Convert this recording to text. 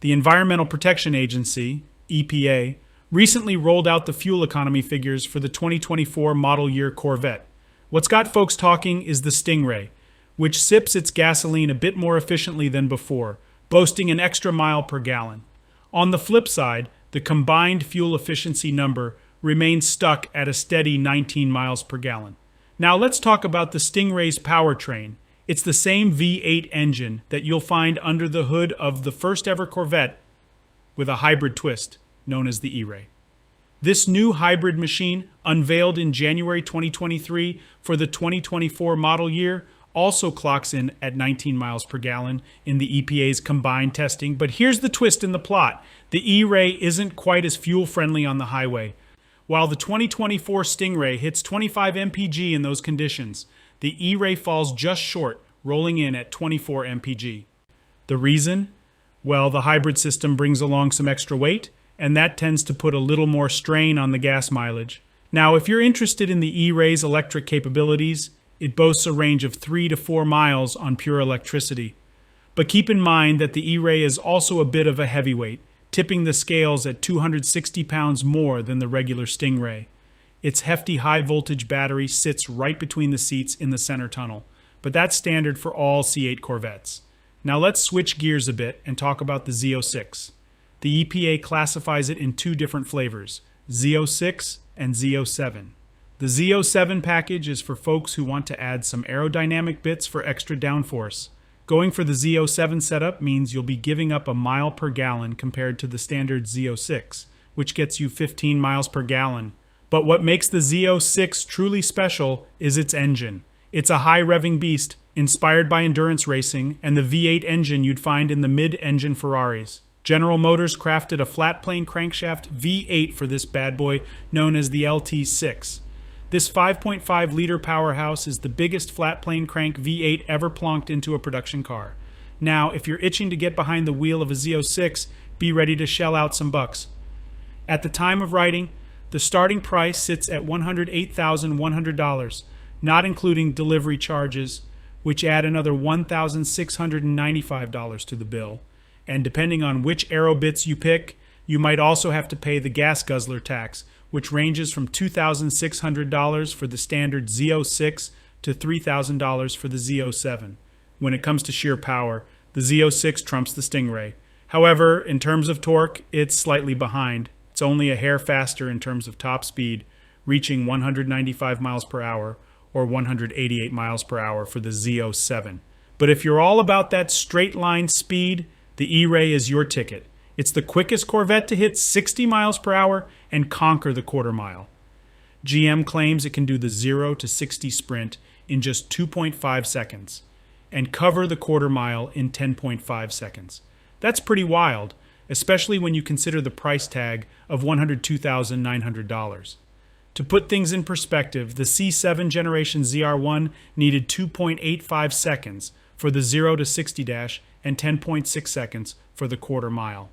The Environmental Protection Agency, EPA, recently rolled out the fuel economy figures for the 2024 model year Corvette. What's got folks talking is the Stingray, which sips its gasoline a bit more efficiently than before, boasting an extra mile per gallon. On the flip side, the combined fuel efficiency number remains stuck at a steady 19 miles per gallon. Now let's talk about the Stingray's powertrain. It's the same V8 engine that you'll find under the hood of the first ever Corvette with a hybrid twist known as the E-Ray. This new hybrid machine, unveiled in January 2023 for the 2024 model year, also clocks in at 19 miles per gallon in the EPA's combined testing. But here's the twist in the plot. The E-Ray isn't quite as fuel-friendly on the highway. While the 2024 Stingray hits 25 MPG in those conditions, the E-Ray falls just short, rolling in at 24 MPG. The reason? Well, the hybrid system brings along some extra weight, and that tends to put a little more strain on the gas mileage. Now, if you're interested in the E-Ray's electric capabilities, it boasts a range of 3 to 4 miles on pure electricity. But keep in mind that the E-Ray is also a bit of a heavyweight, tipping the scales at 260 pounds more than the regular Stingray. Its hefty high-voltage battery sits right between the seats in the center tunnel, but that's standard for all C8 Corvettes. Now let's switch gears a bit and talk about the Z06. The EPA classifies it in two different flavors, Z06 and Z07. The Z07 package is for folks who want to add some aerodynamic bits for extra downforce. Going for the Z07 setup means you'll be giving up a mile per gallon compared to the standard Z06, which gets you 15 miles per gallon. But what makes the Z06 truly special is its engine. It's a high-revving beast, inspired by endurance racing and the V8 engine you'd find in the mid-engine Ferraris. General Motors crafted a flat-plane crankshaft V8 for this bad boy, known as the LT6. This 5.5-liter powerhouse is the biggest flat-plane crank V8 ever plonked into a production car. Now, if you're itching to get behind the wheel of a Z06, be ready to shell out some bucks. At the time of writing, the starting price sits at $108,100, not including delivery charges, which add another $1,695 to the bill. And depending on which aero bits you pick, you might also have to pay the gas guzzler tax, which ranges from $2,600 for the standard Z06 to $3,000 for the Z07. When it comes to sheer power, the Z06 trumps the Stingray. However, in terms of torque, it's slightly behind. It's only a hair faster in terms of top speed, reaching 195 miles per hour or 188 miles per hour for the Z07. But if you're all about that straight line speed, the E-Ray is your ticket. It's the quickest Corvette to hit 60 miles per hour and conquer the quarter mile. GM claims it can do the 0 to 60 sprint in just 2.5 seconds and cover the quarter mile in 10.5 seconds. That's pretty wild, especially when you consider the price tag of $102,900. To put things in perspective, the C7 Generation ZR1 needed 2.85 seconds for the 0 to 60 dash and 10.6 seconds for the quarter mile.